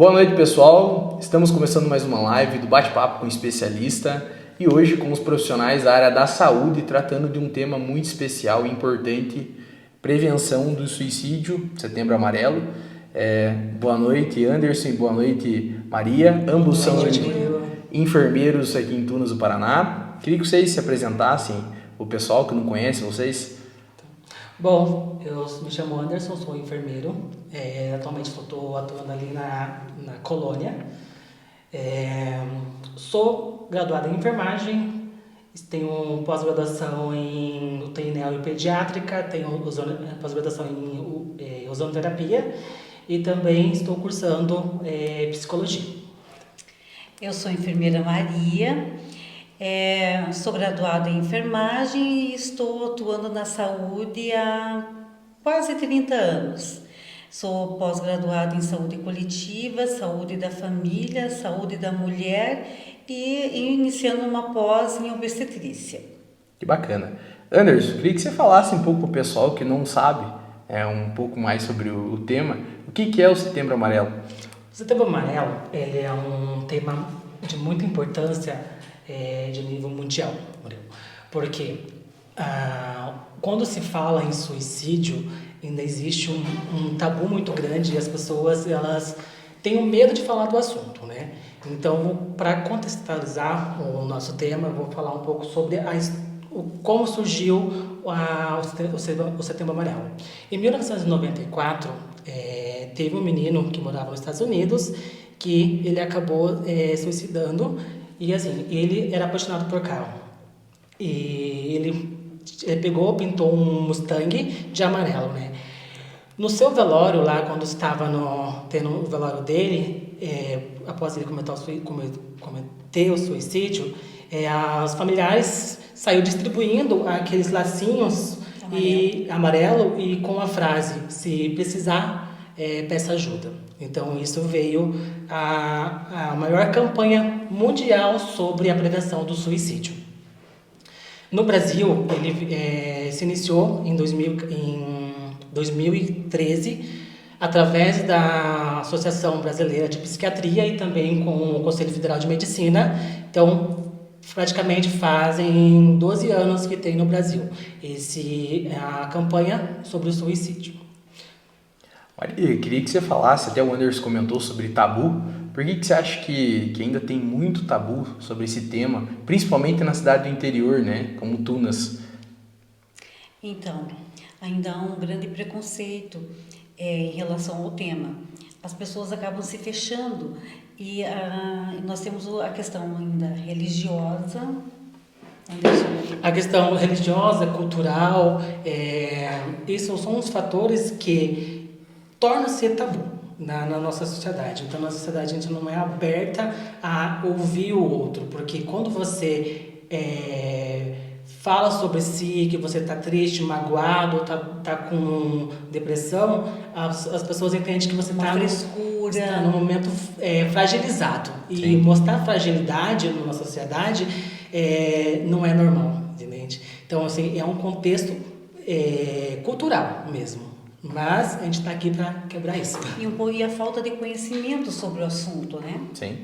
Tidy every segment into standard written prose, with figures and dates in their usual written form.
Boa noite, pessoal. Estamos começando mais uma live do Bate-Papo com Especialista e hoje com os profissionais da área da saúde, tratando de um tema muito especial e importante, prevenção do suicídio, Setembro Amarelo. Boa noite, Anderson. Boa noite, Maria. Ambos são enfermeiros aqui em Tunas do Paraná. Queria que vocês se apresentassem, o pessoal que não conhece vocês. Bom, eu me chamo Anderson, sou enfermeiro. Atualmente estou atuando ali na colônia. Sou graduado em enfermagem, tenho pós-graduação em UTI e pediátrica, tenho pós-graduação em ozonoterapia e também estou cursando psicologia. Eu sou enfermeira Maria, sou graduada em enfermagem e estou atuando na saúde há quase 30 anos. Sou pós-graduada em saúde coletiva, saúde da família, saúde da mulher e iniciando uma pós em obstetrícia. Que bacana. Anderson, queria que você falasse um pouco para o pessoal que não sabe um pouco mais sobre o tema. O que é o Setembro Amarelo? O Setembro Amarelo ele é um tema de muita importância de nível mundial, porque quando se fala em suicídio, ainda existe um tabu muito grande e as pessoas elas têm medo de falar do assunto, né? Então, para contextualizar o nosso tema, eu vou falar um pouco sobre como surgiu o Setembro Amarelo. Em 1994, teve um menino que morava nos Estados Unidos que ele acabou suicidando e assim, ele era apaixonado por carro. E ele pintou um Mustang de amarelo, né? No seu velório lá, quando estava tendo o velório dele, após ele cometer o suicídio, os familiares saíram distribuindo aqueles lacinhos amarelo e com a frase, se precisar, peça ajuda. Então isso veio a maior campanha mundial sobre a prevenção do suicídio. No Brasil, ele se iniciou em 2013, através da Associação Brasileira de Psiquiatria e também com o Conselho Federal de Medicina. Então, praticamente fazem 12 anos que tem no Brasil a campanha sobre o suicídio. Maria, queria que você falasse, até o Anderson comentou sobre tabu. Por que você acha que ainda tem muito tabu sobre esse tema, principalmente na cidade do interior, né, como Tunas? Então, ainda há um grande preconceito em relação ao tema. As pessoas acabam se fechando e nós temos a questão ainda religiosa. A questão religiosa, cultural, esses são os fatores que torna-se tabu na nossa sociedade. Então, na nossa sociedade, a gente não é aberta a ouvir o outro, porque quando você fala sobre si, que você está triste, magoado, tá com depressão, as pessoas entendem que você está num momento fragilizado. Sim. E mostrar fragilidade na sociedade não é normal, entende? Então, assim, é um contexto cultural mesmo. Mas a gente está aqui para quebrar isso. E a falta de conhecimento sobre o assunto, né? Sim.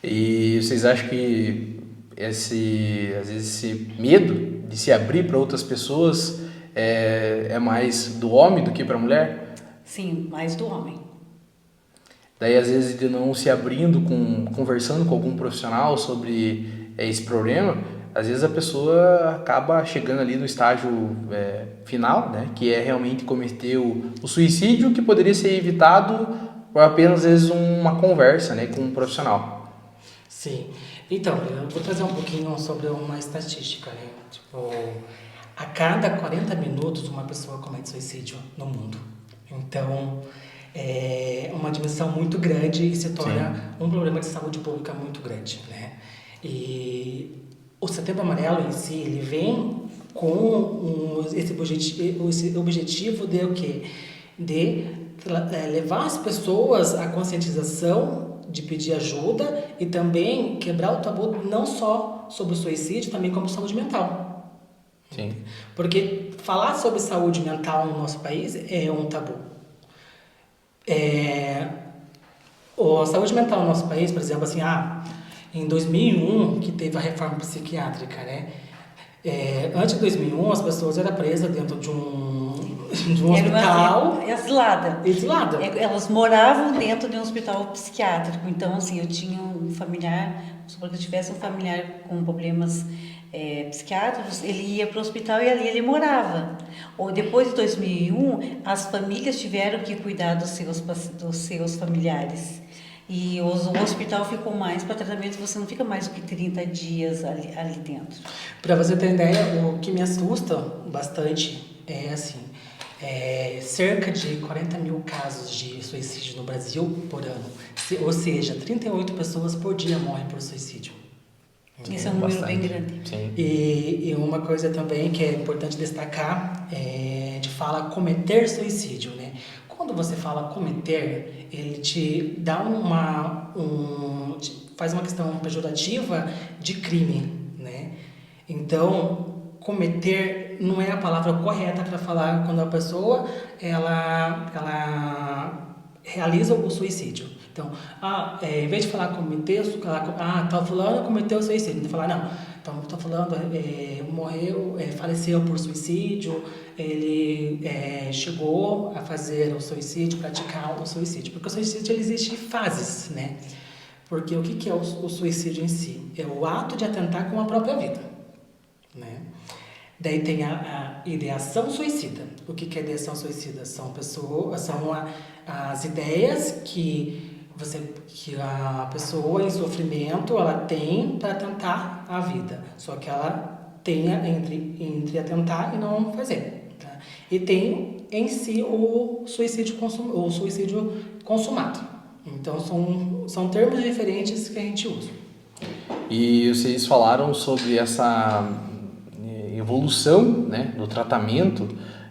E vocês acham que às vezes esse medo de se abrir para outras pessoas é mais do homem do que para a mulher? Sim, mais do homem. Daí às vezes de não se abrindo, conversando com algum profissional sobre esse problema, às vezes a pessoa acaba chegando ali no estágio final, né, que é realmente cometer o suicídio, que poderia ser evitado por apenas, às vezes, uma conversa, né, com um profissional. Sim. Então, eu vou trazer um pouquinho sobre uma estatística, né? Tipo, a cada 40 minutos uma pessoa comete suicídio no mundo. Então, é uma dimensão muito grande e se torna um problema de saúde pública muito grande, né? E o Setembro Amarelo em si, ele vem com esse objetivo de o quê? De levar as pessoas à conscientização de pedir ajuda e também quebrar o tabu não só sobre o suicídio, também como saúde mental. Sim. Porque falar sobre saúde mental no nosso país é um tabu. A saúde mental no nosso país, por exemplo, assim, em 2001, que teve a reforma psiquiátrica, né? Antes de 2001, as pessoas eram presas dentro de um hospital. Exilada. Elas moravam dentro de um hospital psiquiátrico. Então, assim, eu tinha um familiar, supor que eu tivesse um familiar com problemas psiquiátricos, ele ia para o hospital e ali ele morava. Ou depois de 2001, as famílias tiveram que cuidar dos seus familiares. E o hospital ficou mais para tratamento, você não fica mais do que 30 dias ali dentro. Para você ter ideia, o que me assusta bastante é assim, cerca de 40 mil casos de suicídio no Brasil por ano. Ou seja, 38 pessoas por dia morrem por suicídio. Isso é um número bem grande. Sim. E uma coisa também que é importante destacar de fala cometer suicídio, né? Quando você fala cometer, ele te dá faz uma questão pejorativa de crime, né? Então, cometer não é a palavra correta para falar quando a pessoa ela realiza o suicídio. Então, em vez de falar cometer, tal fulano cometeu suicídio. Não falar, não, então estou falando, morreu, faleceu por suicídio, ele chegou a fazer o suicídio, praticar o suicídio. Porque o suicídio ele existe em fases, né? Porque o que é o suicídio em si? É o ato de atentar com a própria vida, né? Daí tem a ideação suicida. O que é ideação suicida? São as ideias que a pessoa em sofrimento ela tem para tentar a vida. Só que ela tenha entre atentar e não fazer. Tá? E tem em si o suicídio consumado. Então são termos diferentes que a gente usa. E vocês falaram sobre essa evolução, né, do tratamento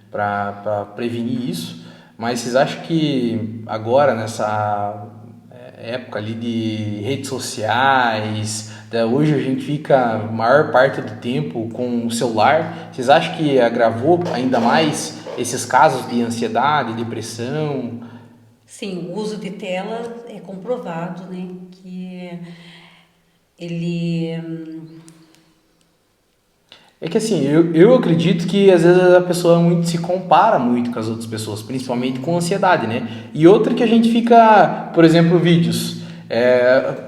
para prevenir isso, mas vocês acham que agora, nessa época ali de redes sociais, hoje a gente fica a maior parte do tempo com o celular, vocês acham que agravou ainda mais esses casos de ansiedade, depressão? Sim, o uso de tela é comprovado, né, que ele... É que assim, eu acredito que às vezes a pessoa se compara muito com as outras pessoas, principalmente com ansiedade, né? E outra que a gente fica, por exemplo, vídeos.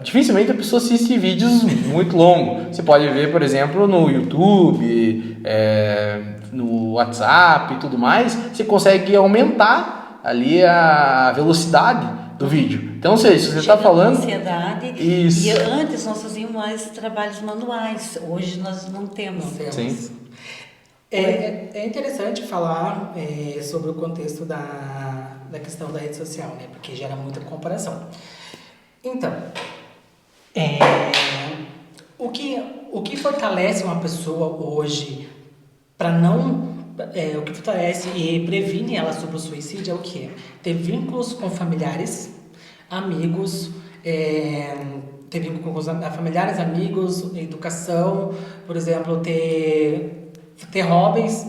Dificilmente a pessoa assiste vídeos muito longos. Você pode ver, por exemplo, no YouTube, no WhatsApp e tudo mais, você consegue aumentar ali a velocidade do vídeo. Então, ou seja, se você está falando... ansiedade. Isso. E antes nós fazíamos mais trabalhos manuais. Hoje nós não temos. Sim. É interessante falar sobre o contexto da questão da rede social, né? Porque gera muita comparação. Então, o que fortalece uma pessoa hoje para não... o que fortalece e previne ela sobre o suicídio é o quê? Ter vínculos com familiares, amigos, ter vínculo com familiares, amigos, educação, por exemplo, ter hobbies,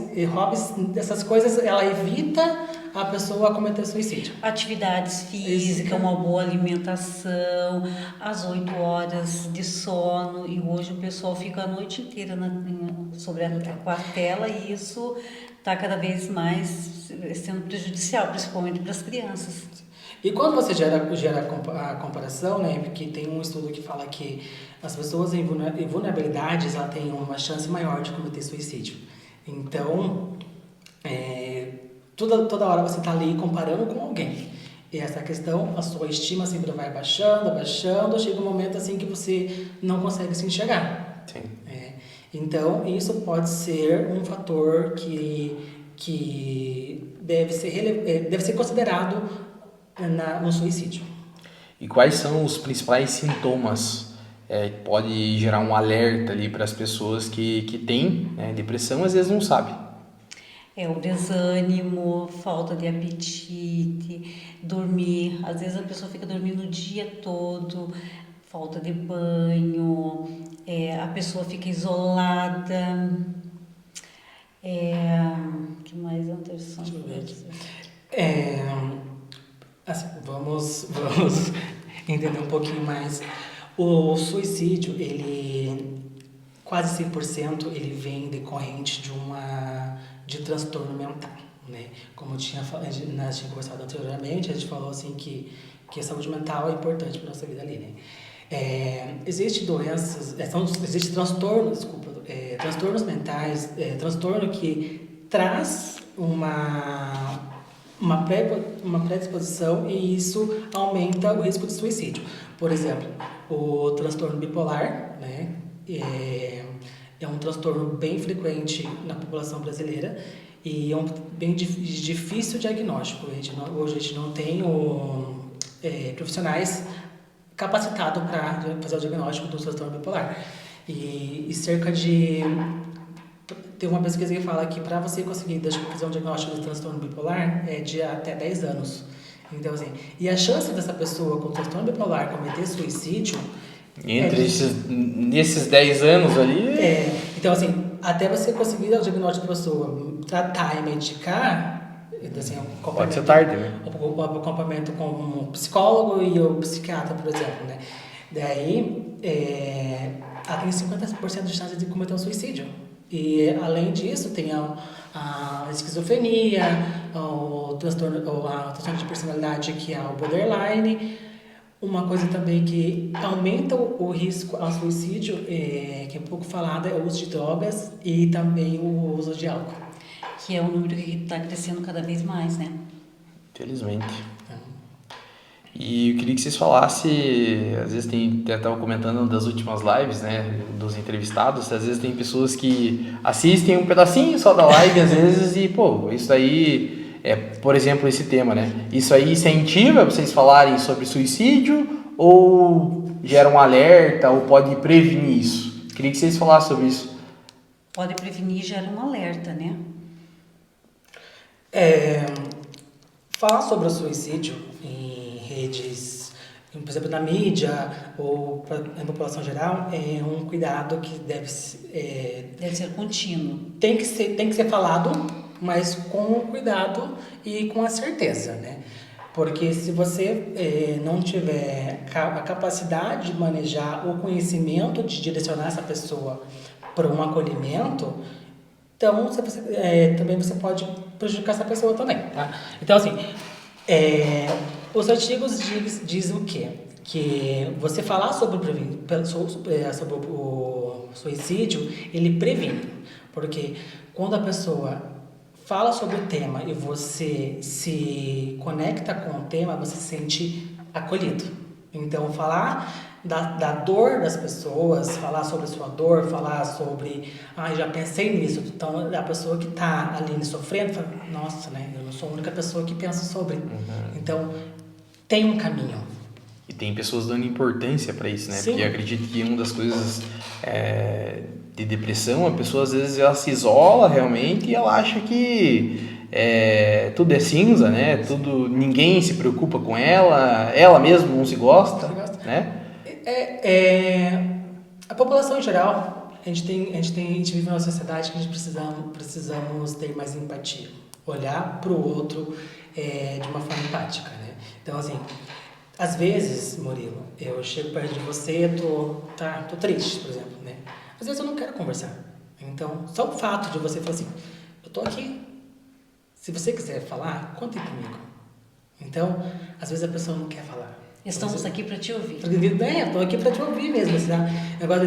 dessas coisas, ela evita a pessoa cometer suicídio. Atividades físicas, uma boa alimentação, as 8 horas de sono, e hoje o pessoal fica a noite inteira com a tela, e isso está cada vez mais sendo prejudicial, principalmente para as crianças. E quando você gera a comparação, né, porque tem um estudo que fala que as pessoas em vulnerabilidades ela têm uma chance maior de cometer suicídio. Então, toda hora você está ali comparando com alguém. E essa questão, a sua estima sempre vai baixando, chega um momento assim que você não consegue se enxergar. Sim. Então, isso pode ser um fator que deve ser considerado no suicídio. E quais são os principais sintomas que pode gerar um alerta ali para as pessoas que têm depressão, às vezes não sabem? O desânimo, falta de apetite, dormir. Às vezes a pessoa fica dormindo o dia todo, falta de banho, a pessoa fica isolada. Que mais, Anderson? Deixa eu ver aqui. Assim, vamos entender um pouquinho mais. O suicídio, ele quase 100% ele vem decorrente de transtorno mental, né? Como nós tínhamos conversado anteriormente, a gente falou assim que a saúde mental é importante para nossa vida ali, né? Existem doenças, existem transtornos, transtornos mentais, transtorno que traz uma predisposição e isso aumenta o risco de suicídio. Por exemplo, o transtorno bipolar, né? É um transtorno bem frequente na população brasileira e é bem difícil diagnóstico. Hoje a gente não tem profissionais capacitados para fazer o diagnóstico do transtorno bipolar. E cerca de... Tem uma pesquisa que fala que para você conseguir fazer um diagnóstico de transtorno bipolar é de até 10 anos. Então, assim, e a chance dessa pessoa com transtorno bipolar cometer suicídio... Nesses 10 anos ali... Então, assim, até você conseguir o diagnóstico da pessoa, tratar e medicar, assim, pode ser tarde, né? O acompanhamento com um psicólogo e o psiquiatra, por exemplo, né? Daí, ela tem 50% de chance de cometer um suicídio. E, além disso, tem a esquizofrenia, a transtorno de personalidade, que é o borderline. Uma coisa também que aumenta o risco ao suicídio, que é pouco falado, é o uso de drogas e também o uso de álcool. Que é um número que está crescendo cada vez mais, né? Infelizmente. E eu queria que vocês falassem, às vezes estava comentando das últimas lives, né, dos entrevistados, às vezes tem pessoas que assistem um pedacinho só da live, às vezes, e, isso aí... por exemplo, esse tema, né? Isso aí incentiva vocês falarem sobre suicídio ou gera um alerta ou pode prevenir isso? Queria que vocês falassem sobre isso. Pode prevenir e gera um alerta, né? Falar sobre o suicídio em redes, por exemplo, na mídia ou na população geral, é um cuidado que deve ser contínuo. Tem que ser falado, mas com cuidado e com a certeza, né? Porque se você não tiver a capacidade de manejar o conhecimento de direcionar essa pessoa para um acolhimento, então também você pode prejudicar essa pessoa também, tá? Então, assim, os artigos dizem o quê? Que você falar sobre o suicídio, ele previne. Porque quando a pessoa fala sobre o tema e você se conecta com o tema, você se sente acolhido. Então, falar da dor das pessoas, falar sobre a sua dor, falar sobre... já pensei nisso. Então, a pessoa que está ali sofrendo, fala, nossa, né? Eu não sou a única pessoa que pensa sobre. Uhum. Então, tem um caminho. E tem pessoas dando importância para isso, né? Sim. Porque eu acredito que uma das coisas de depressão, a pessoa às vezes ela se isola realmente e ela acha que tudo é cinza, né? Ninguém se preocupa com ela mesma não se gosta, né? A população em geral, a gente vive numa sociedade que a gente precisamos ter mais empatia, olhar para o outro de uma forma empática, né? Então, assim, às vezes, Murilo, eu chego perto de você, tô triste, por exemplo, né? Às vezes eu não quero conversar. Então, só o fato de você falar assim, eu tô aqui. Se você quiser falar, conte comigo. Então, às vezes a pessoa não quer falar. Estamos aqui para te ouvir. Eu tô aqui para te ouvir mesmo. Assim, agora,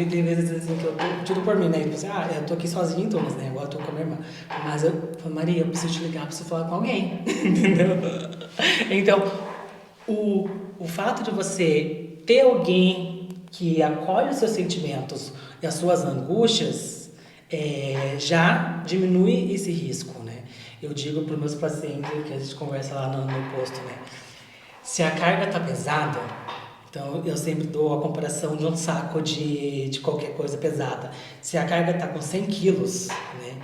tem vezes assim, que eu tiro por mim, né? Tipo assim, eu tô aqui sozinho em Thomas, né? Agora eu tô com a minha irmã. Mas eu falo, Maria, eu preciso te ligar, preciso falar com alguém. Entendeu? Então, o fato de você ter alguém que acolhe os seus sentimentos e as suas angústias, já diminui esse risco, né? Eu digo para os meus pacientes, que a gente conversa lá no posto, né? Se a carga está pesada, então eu sempre dou a comparação de um saco de qualquer coisa pesada. Se a carga está com 100 quilos, né?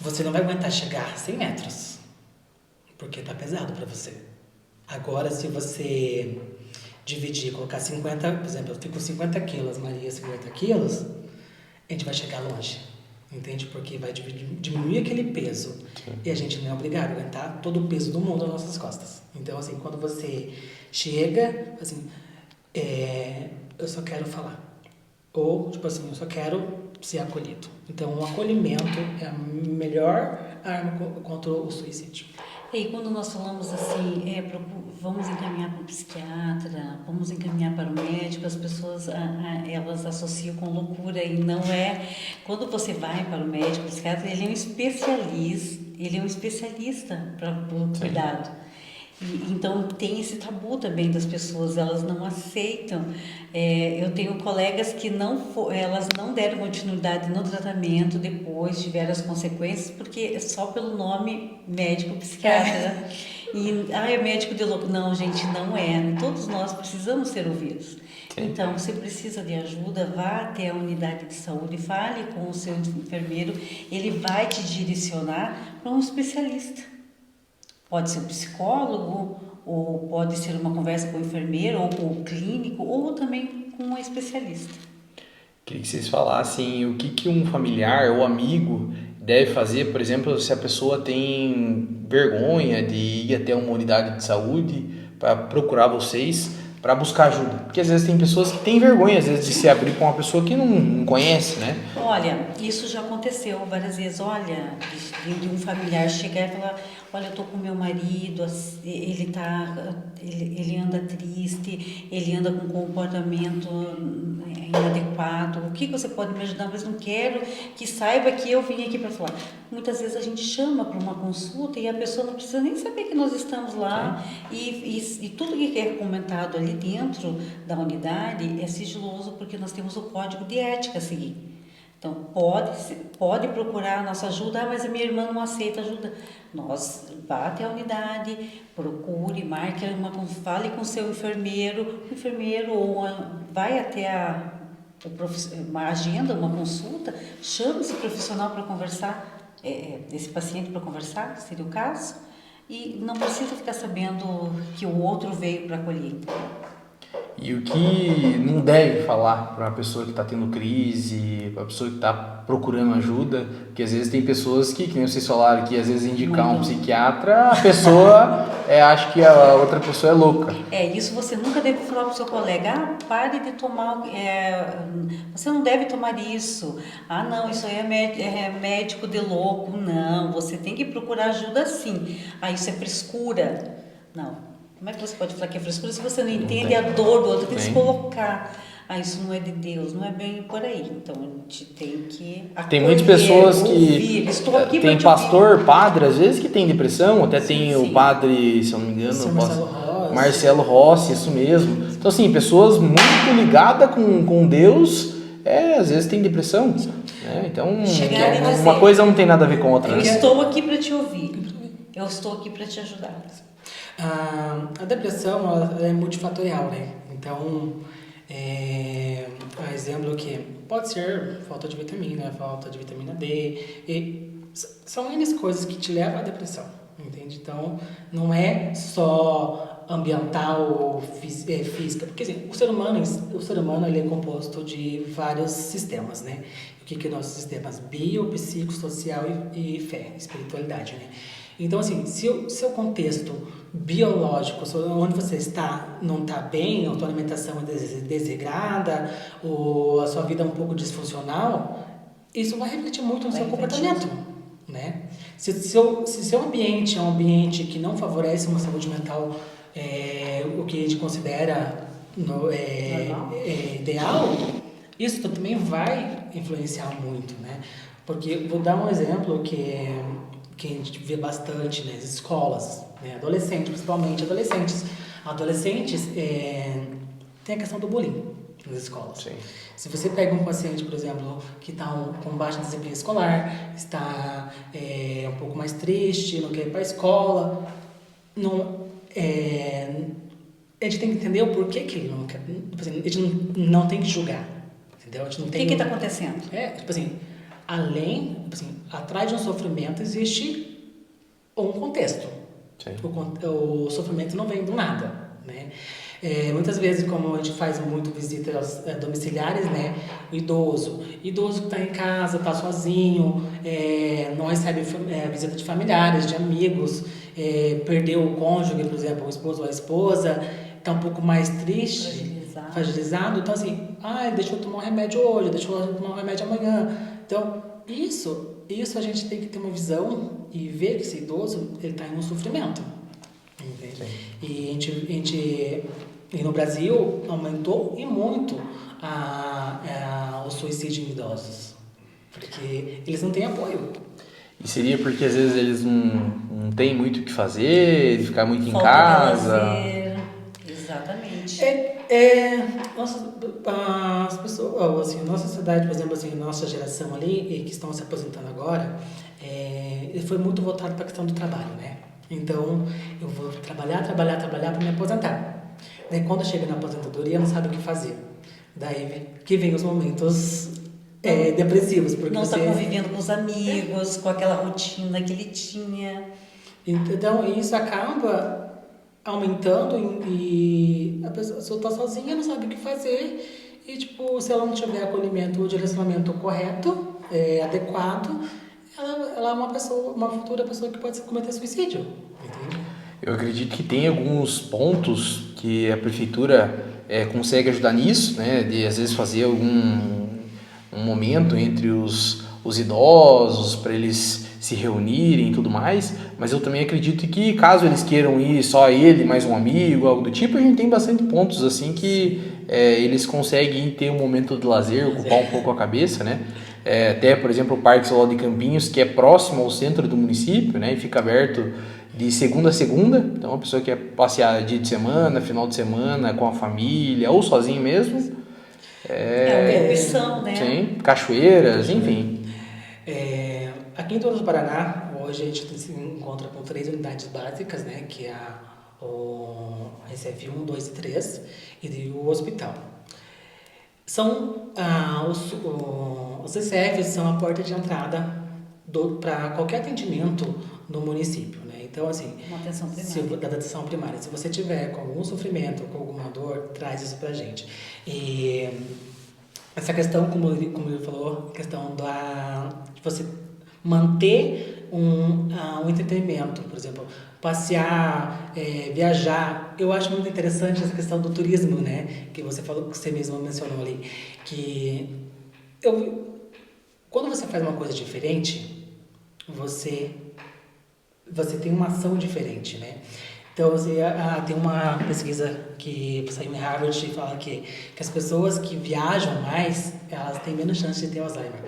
Você não vai aguentar chegar 100 metros, porque está pesado para você. Agora, se você dividir, colocar 50, por exemplo, eu fico com 50 quilos, Maria 50 quilos, a gente vai chegar longe. entende? Porque vai diminuir aquele peso. Sim. E a gente não é obrigado a aguentar todo o peso do mundo nas nossas costas. Então, assim, quando você chega, assim, eu só quero falar. Ou, tipo assim, eu só quero ser acolhido. Então, o acolhimento é a melhor arma contra o suicídio. E quando nós falamos assim, vamos encaminhar para o psiquiatra, vamos encaminhar para o médico, as pessoas elas associam com loucura e não é. Quando você vai para o médico, o psiquiatra, ele é um especialista para o cuidado. Então tem esse tabu também das pessoas, elas não aceitam. Eu tenho colegas que elas não deram continuidade no tratamento, depois tiveram as consequências, porque só pelo nome médico psiquiatra. É médico de louco. Não, gente, não é. Todos nós precisamos ser ouvidos. Então, você precisa de ajuda, vá até a unidade de saúde, fale com o seu enfermeiro, ele vai te direcionar para um especialista. Pode ser um psicólogo, ou pode ser uma conversa com o enfermeiro, ou com o clínico, ou também com um especialista. Queria que vocês falassem o que um familiar ou amigo deve fazer, por exemplo, se a pessoa tem vergonha de ir até uma unidade de saúde para procurar vocês, para buscar ajuda. Porque às vezes tem pessoas que têm vergonha, às vezes, de se abrir para uma pessoa que não conhece, né? Olha, isso já aconteceu várias vezes. Olha, de um familiar chegar e falar, olha, eu tô com meu marido, ele anda triste, ele anda com comportamento inadequado, o que você pode me ajudar? Mas não quero que saiba que eu vim aqui para falar. Muitas vezes a gente chama para uma consulta e a pessoa não precisa nem saber que nós estamos lá e tudo que é comentado ali dentro da unidade é sigiloso porque nós temos o código de ética a seguir. Então, pode procurar a nossa ajuda, mas a minha irmã não aceita ajuda. Nós vá até a unidade, procure, marque fale com o seu enfermeiro, ou vai até uma agenda, uma consulta, chame esse profissional para conversar, esse paciente para conversar, seria o caso, e não precisa ficar sabendo que o outro veio para acolher. E o que não deve falar para uma pessoa que está tendo crise, para a pessoa que está procurando ajuda, porque às vezes tem pessoas que nem vocês falaram, que às vezes indicar um psiquiatra, a pessoa acha que a outra pessoa é louca. Isso você nunca deve falar para o seu colega, pare de tomar, você não deve tomar isso, não, isso aí é médico de louco, não, você tem que procurar ajuda sim, isso é frescura, não. Como é que você pode falar que é frescura se você não entende a dor do outro? Tem que se colocar. Isso não é de Deus, não é bem por aí. Então, a gente tem que acolher, tem muitas pessoas ouvir. Estou aqui tem pastor, padre, às vezes que tem depressão, até tem o padre, se eu não me engano, Marcelo Rossi, isso mesmo. Então, assim, pessoas muito ligadas com Deus, às vezes tem depressão. Né? Então, uma coisa não tem nada a ver com a outra. Eu estou aqui para te ouvir, eu estou aqui para te ajudar. A depressão ela é multifatorial, né? Então, exemplo que pode ser falta de vitamina D, são N coisas que te levam à depressão, entende? Então, não é só ambiental ou física, porque assim, o ser humano ele é composto de vários sistemas, né? O que é nossos sistemas? Bio, psico, social e fé, espiritualidade, né? Então, assim, se o seu contexto biológico, onde você está, não está bem, a sua alimentação é desregrada, ou a sua vida é um pouco disfuncional, isso vai refletir muito no seu comportamento, né? Se seu ambiente é um ambiente que não favorece uma saúde mental, o que a gente considera ideal, isso também vai influenciar muito, né? Porque, vou dar um exemplo que a gente vê bastante nas escolas, né? Adolescentes, principalmente adolescentes. Adolescentes tem a questão do bullying nas escolas. Sim. Se você pega um paciente, por exemplo, que está com baixo desempenho escolar, está um pouco mais triste, não quer ir para a escola, a gente tem que entender o porquê que ele não quer. A gente não tem que julgar, entendeu? O que está acontecendo? Atrás de um sofrimento existe um contexto. O sofrimento não vem do nada, né? Muitas vezes, como a gente faz muito visitas domiciliares, né? O idoso que está em casa, está sozinho, não recebe visita de familiares, de amigos, perdeu o cônjuge, por exemplo, o esposo ou a esposa, está um pouco mais triste, fragilizado. Então, assim, deixa eu tomar um remédio hoje, deixa eu tomar um remédio amanhã. Então, isso a gente tem que ter uma visão e ver que esse idoso ele está em um sofrimento. Entende? E no Brasil aumentou e muito o suicídio em idosos, porque eles não têm apoio. E seria porque às vezes eles não têm muito o que fazer, de ficar muito em casa. Exatamente. As pessoas, assim, nossa sociedade, por exemplo, assim, nossa geração ali, que estão se aposentando agora, foi muito voltado para a questão do trabalho, né? Então, eu vou trabalhar para me aposentar. Daí, quando chega na aposentadoria, não sabe o que fazer. Daí que vem os momentos depressivos. Porque não está convivendo com os amigos, com aquela rotina que ele tinha. Então, isso acaba aumentando e a pessoa está sozinha, não sabe o que fazer. E, tipo, se ela não tiver acolhimento ou direcionamento correto, adequado, ela é uma futura pessoa que pode cometer suicídio. Entende? Eu acredito que tem alguns pontos que a prefeitura consegue ajudar nisso, né? De às vezes fazer um momento entre os idosos para eles se reunirem e tudo mais, mas eu também acredito que caso eles queiram ir só ele, mais um amigo, algo do tipo, a gente tem bastante pontos assim que eles conseguem ter um momento de lazer, ocupar um pouco a cabeça, né? Até, por exemplo, o Parque Zoológico de Campinhos, que é próximo ao centro do município, né? E fica aberto de segunda a segunda, então a pessoa que quer passear dia de semana, final de semana, com a família, ou sozinho mesmo. É uma opção, né? Sim, cachoeiras, enfim. Aqui em Torres do Paraná, hoje a gente se encontra com 3 unidades básicas, né? Que é o RCF 1, 2 e 3 e o hospital. Os CCFs são a porta de entrada para qualquer atendimento no município, né? Então, assim, uma atenção primária. Da atenção primária. Se você tiver com algum sofrimento, com alguma dor, traz isso pra gente. E essa questão, como ele falou, a questão de você manter um entretenimento, por exemplo, passear, viajar. Eu acho muito interessante essa questão do turismo, né? Que você falou, que você mesmo mencionou ali, que quando você faz uma coisa diferente, você tem uma ação diferente, né? Então, tem uma pesquisa que saiu em Harvard e fala que as pessoas que viajam mais, elas têm menos chance de ter Alzheimer.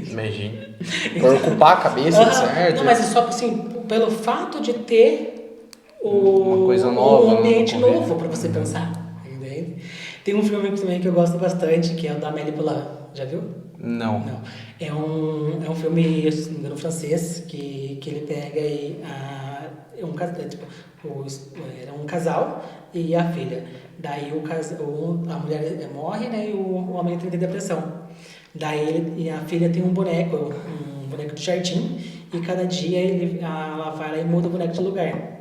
Imagina. Por ocupar a cabeça, certo? Não, mas é só assim, pelo fato de ter uma coisa nova, um ambiente novo para você pensar, entende? Tem um filme também que eu gosto bastante, que é o da Amélie Poulain. Já viu? Não. É um filme, se não me engano, francês, que ele pega e era um casal e a filha. Daí a mulher morre, né, e o homem entra em depressão. Daí a filha tem um boneco de jardim, e cada dia ela vai lá e muda o boneco de lugar.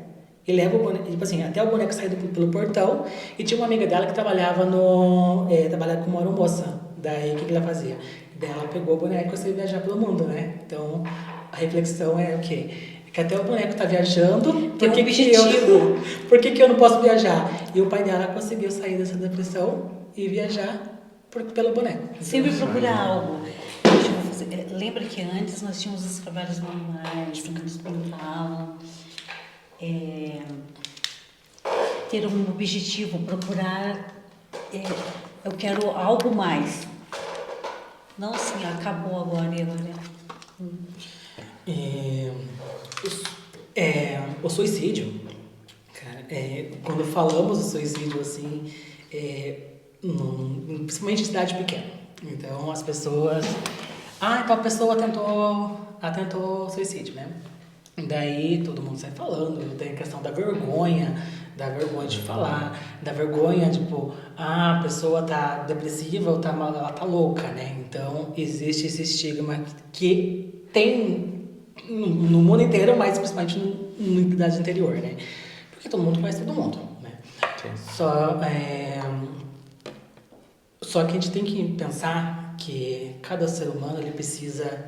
E leva o boneco, tipo assim, até o boneco sair pelo portão. E tinha uma amiga dela que trabalhava como aeromoça. Daí o que ela fazia? Daí ela pegou o boneco e saiu viajar pelo mundo, né? Então a reflexão é o quê? Que até o boneco tá viajando, tem um objetivo. Por que eu não posso viajar? E o pai dela conseguiu sair dessa depressão e viajar pelo boneco. Sempre procurar algo. Lembra que antes nós tínhamos os trabalhos manuais, que nos plantavam. Ter um objetivo, procurar. Eu quero algo mais. Não assim, acabou agora e agora. O suicídio, cara, quando falamos do suicídio, assim, principalmente em cidade pequena. Então, as pessoas... tal pessoa tentou suicídio, né? Daí, todo mundo sai falando, tem a questão da vergonha de falar, da vergonha, tipo, a pessoa tá depressiva ou ela tá louca, né? Então, existe esse estigma que tem no mundo inteiro, mas principalmente na cidade interior, né? Porque todo mundo conhece todo mundo, né? Só que a gente tem que pensar que cada ser humano ele precisa,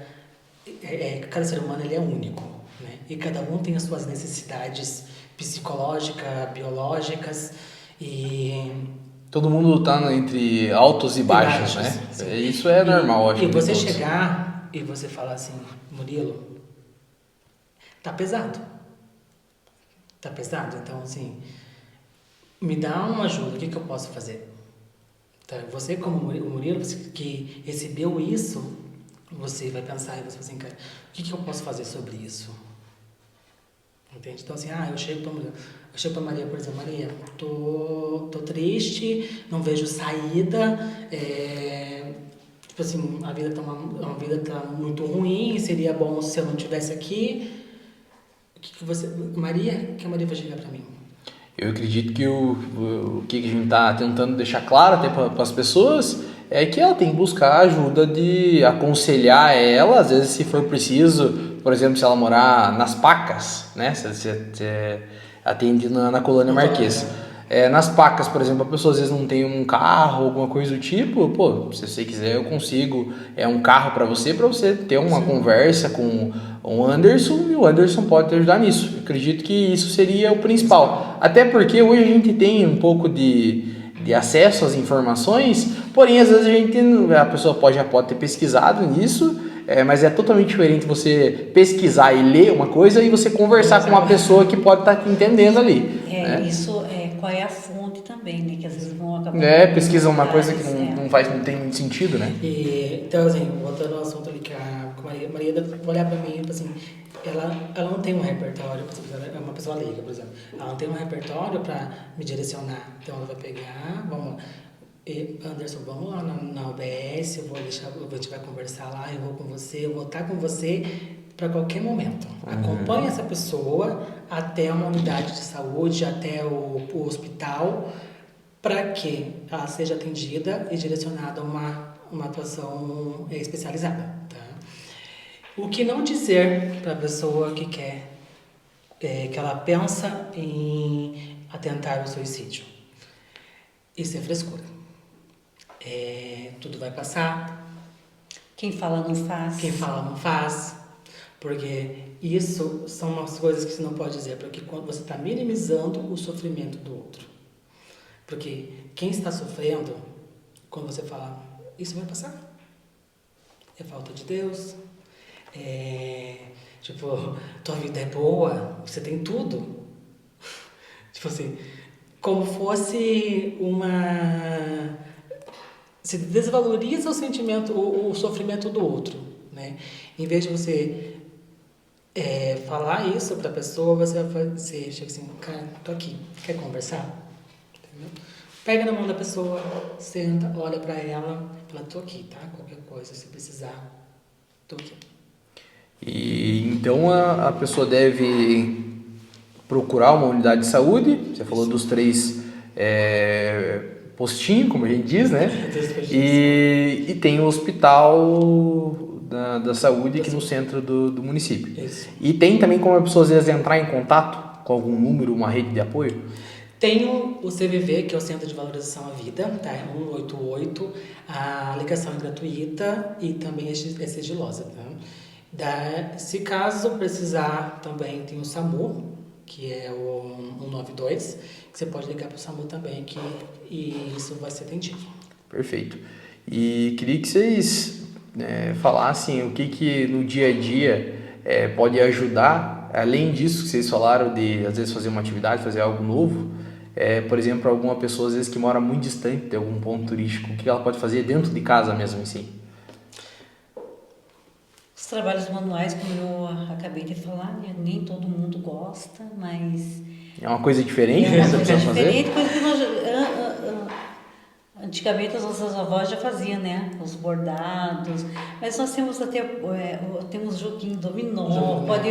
cada ser humano ele é único, né? E cada um tem as suas necessidades psicológicas, biológicas e Todo mundo tá entre altos e baixos, né? sim. Isso é normal, acho. E você de todos. chegar e você falar assim, Murilo, tá pesado. Tá pesado, então assim, me dá uma ajuda, o que eu posso fazer? Tá? Você como Murilo, você que recebeu isso, você vai pensar e você vai assim, cara, o que eu posso fazer sobre isso? Entende? Então assim, eu chego pra Maria, por exemplo, Maria, tô triste, não vejo saída, tipo assim, a vida tá muito ruim, seria bom se eu não estivesse aqui. Maria, que a Maria vai chegar pra mim? Eu acredito que o que a gente está tentando deixar claro até para as pessoas é que ela tem que buscar a ajuda de aconselhar ela, às vezes se for preciso, por exemplo, se ela morar nas Pacas, né? Se atende na Colônia Marquês. Nas Pacas, por exemplo, a pessoa às vezes não tem um carro, alguma coisa do tipo, pô, se você quiser eu consigo um carro para você ter uma conversa com o Anderson e o Anderson pode te ajudar nisso. Eu acredito que isso seria o principal. Até porque hoje a gente tem um pouco de acesso às informações, porém às vezes a pessoa já pode ter pesquisado nisso, mas é totalmente diferente você pesquisar e ler uma coisa e você conversar com uma pessoa que pode estar te entendendo ali. Né? Isso qual é a fonte também, né? Que às vezes vão acabar... pesquisa uma coisa que não tem muito sentido, né? Então, assim, voltando ao assunto ali que a Maria deve olhar pra mim, tipo assim, ela não tem um repertório, ela é uma pessoa leiga, por exemplo, ela não tem um repertório pra me direcionar, então ela vai pegar, vamos lá, Anderson, vamos lá na UBS, a gente vai conversar lá, eu vou com você, eu vou estar com você para qualquer momento. Acompanhe essa pessoa até uma unidade de saúde, até o hospital, para que ela seja atendida e direcionada a uma atuação especializada. Tá? O que não dizer para a pessoa que quer, que ela pensa em atentar ao suicídio? Isso é frescura. Tudo vai passar. Quem fala não faz. Quem fala não faz. Porque isso são umas coisas que você não pode dizer, porque quando você está minimizando o sofrimento do outro. Porque quem está sofrendo, quando você fala, isso vai passar. É falta de Deus. Tipo, tua vida é boa, você tem tudo. Tipo assim, como fosse se desvaloriza o sentimento, o sofrimento do outro, né? Em vez de você falar isso pra pessoa, você chega assim, cara, tô aqui, quer conversar? Entendeu? Pega na mão da pessoa, senta, olha pra ela, fala, tô aqui, tá? Qualquer coisa, se precisar, tô aqui. E então a pessoa deve procurar uma unidade de saúde, você falou dos 3 postinhos, como a gente diz, né? E tem o hospital da saúde aqui no centro do município. Isso. E tem também como a pessoa às vezes entrar em contato com algum número, uma rede de apoio? Tem o CVV, que é o Centro de Valorização à Vida, tá? 188, a ligação é gratuita e também é sigilosa, tá? Se caso precisar, também tem o SAMU, que é o 192, que você pode ligar para o SAMU também, e isso vai ser atendido. Perfeito. E queria que vocês falassem o que no dia a dia pode ajudar, além disso que vocês falaram de, às vezes, fazer uma atividade, fazer algo novo, por exemplo, alguma pessoa, às vezes, que mora muito distante de algum ponto turístico, o que ela pode fazer dentro de casa mesmo, assim? Os trabalhos manuais, como eu acabei de falar, né? Nem todo mundo gosta, mas... É uma coisa diferente, é né? uma Você coisa precisa fazer? diferente, coisa que antigamente as nossas avós já faziam, né? Os bordados. Mas nós temos até temos joguinho dominó, pode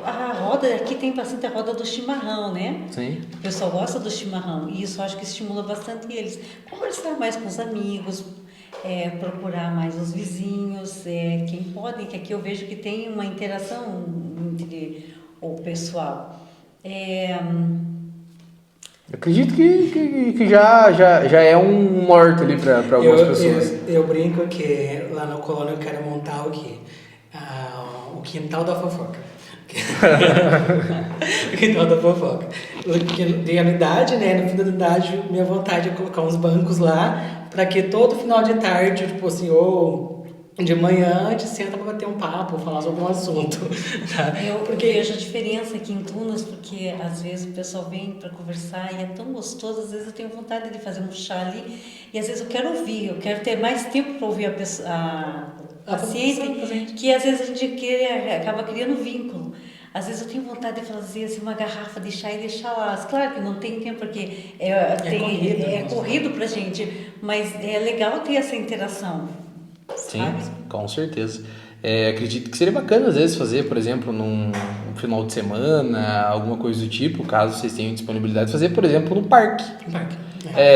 a roda aqui tem bastante a roda do chimarrão, né? Sim. O pessoal gosta do chimarrão e isso eu acho que estimula bastante eles. Conversar mais com os amigos, procurar mais os vizinhos, quem pode, que aqui eu vejo que tem uma interação entre o pessoal. Eu acredito que já é um morto ali para algumas pessoas. Eu brinco que lá no Colônia eu quero montar o quê? O quintal da fofoca. O quintal da fofoca. Porque de realidade, né? No fim da idade, minha vontade é colocar uns bancos lá para que todo final de tarde, tipo assim, ou de manhã, a gente senta para bater um papo, falar sobre um assunto. Tá? Eu vejo a diferença aqui em Tunas, porque às vezes o pessoal vem para conversar e é tão gostoso, às vezes eu tenho vontade de fazer um chá ali, e às vezes eu quero ouvir, eu quero ter mais tempo para ouvir a paciente, que às vezes a gente acaba criando vínculo. Às vezes eu tenho vontade de fazer assim, uma garrafa de chá e deixar lá. Claro que não tem tempo, porque é corrido pra gente, mas é legal ter essa interação. Sim, sabe? com certeza. Acredito que seria bacana às vezes fazer, por exemplo, num final de semana, alguma coisa do tipo, caso vocês tenham disponibilidade de fazer, por exemplo, no parque.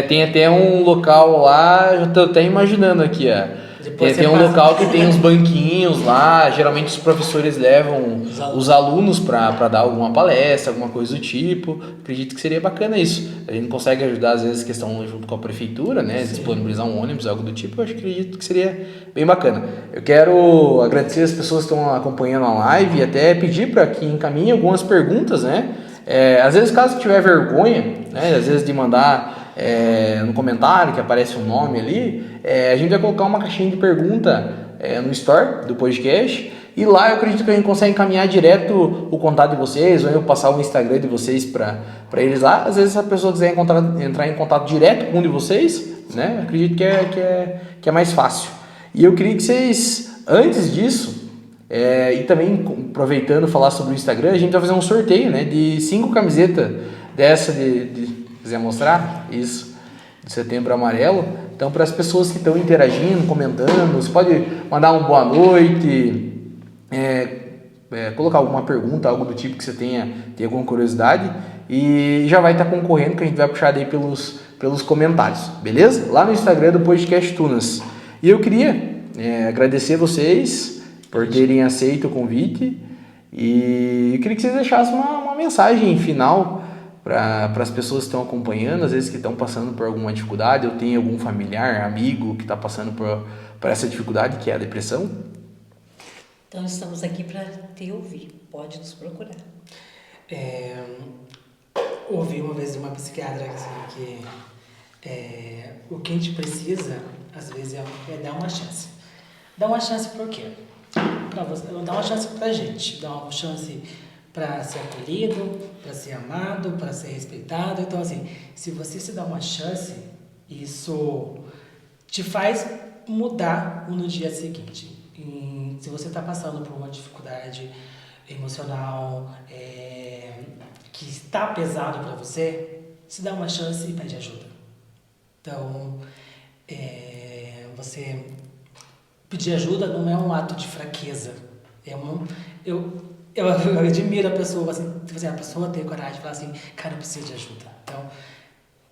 Tem até um local lá, já estou até imaginando aqui, ó. Tem um local que tem uns banquinhos lá, geralmente os professores levam os alunos para dar alguma palestra, alguma coisa do tipo. Acredito que seria bacana isso. A gente consegue ajudar, às vezes, questão junto com a prefeitura, né? Disponibilizar um ônibus, algo do tipo. Eu acredito que seria bem bacana. Eu quero agradecer as pessoas que estão acompanhando a live e até pedir para que encaminhem algumas perguntas, né? Às vezes, caso tiver vergonha, né? Às vezes de mandar no comentário que aparece um nome ali, a gente vai colocar uma caixinha de pergunta no store do podcast, e lá eu acredito que a gente consegue encaminhar direto o contato de vocês, ou eu passar o Instagram de vocês para eles lá. Às vezes, se a pessoa quiser entrar em contato direto com um de vocês, né, acredito que é mais fácil. E eu queria que vocês, antes disso, e também aproveitando falar sobre o Instagram, a gente vai fazer um sorteio, né, de 5 camisetas dessa quiser mostrar? Isso, de Setembro Amarelo. Então, para as pessoas que estão interagindo, comentando, você pode mandar um boa noite, colocar alguma pergunta, algo do tipo que você tenha alguma curiosidade, e já vai estar concorrendo, que a gente vai puxar daí pelos comentários, beleza? Lá no Instagram do Podcast Tunas. E eu queria agradecer vocês por terem aceito o convite, e eu queria que vocês deixassem uma mensagem final para as pessoas que estão acompanhando, às vezes que estão passando por alguma dificuldade, ou tem algum familiar, amigo que está passando por essa dificuldade, que é a depressão. Então estamos aqui para te ouvir, pode nos procurar. Ouvi uma vez de uma psiquiatra assim, que o que a gente precisa, às vezes, é dar uma chance. Dar uma chance por quê? Dar uma chance pra gente, dar uma chance para ser acolhido, para ser amado, para ser respeitado. Então, assim, se você se dá uma chance, isso te faz mudar no dia seguinte. Se você está passando por uma dificuldade emocional que está pesado para você, se dá uma chance e pede ajuda. Então, você pedir ajuda não é um ato de fraqueza. Eu admiro a pessoa, assim, a pessoa ter coragem de falar assim, cara, eu preciso de ajuda. Então,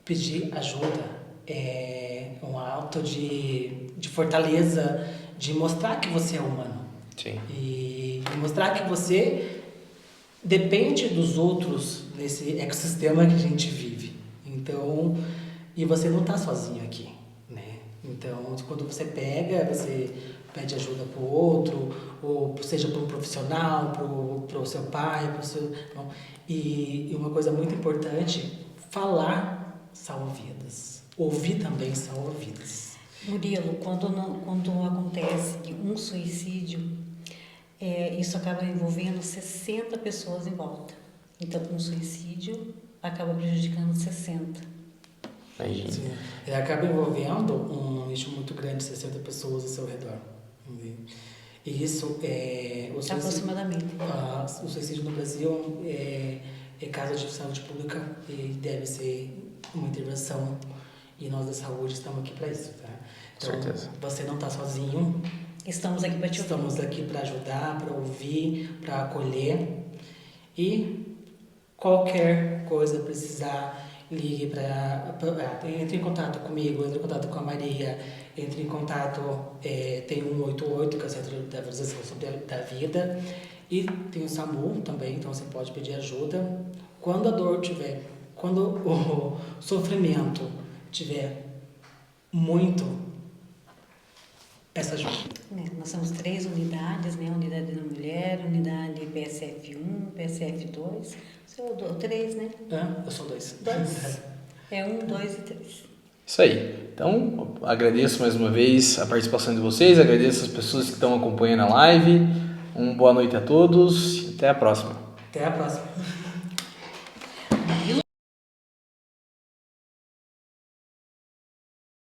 pedir ajuda é um ato de fortaleza, de mostrar que você é humano. Sim. E mostrar que você depende dos outros nesse ecossistema que a gente vive. Então, e você não está sozinho aqui, né? Então, quando você pede ajuda para o outro, ou seja para um profissional, para o seu pai, para o seu... Não. E uma coisa muito importante, falar salva vidas. Ouvir também salva vidas. Murilo, quando acontece um suicídio, isso acaba envolvendo 60 pessoas em volta. Então, um suicídio acaba prejudicando 60. Sim. Ele acaba envolvendo um nicho muito grande de 60 pessoas ao seu redor. E isso aproximadamente. O suicídio no Brasil é caso de saúde pública e deve ser uma intervenção, e nós da saúde estamos aqui para isso, tá? Então, certeza. Você não está sozinho. Estamos aqui para te ouvir. Estamos aqui para ajudar, para ouvir, para acolher. E qualquer coisa precisar, ligue entre em contato comigo, entre em contato com a Maria, entre em contato, tem o 188, que é o Centro de Valorização da Vida, e tem o SAMU também, então você pode pedir ajuda. Quando a dor estiver quando o sofrimento tiver muito, peça ajuda. Nós somos 3 unidades, né? Unidade da mulher, unidade PSF1, PSF2. Você é o 3, né? Eu sou 2. É 1, 2 e 3. Isso aí. Então, agradeço mais uma vez a participação de vocês, agradeço as pessoas que estão acompanhando a live. Boa noite a todos e até a próxima. Até a próxima.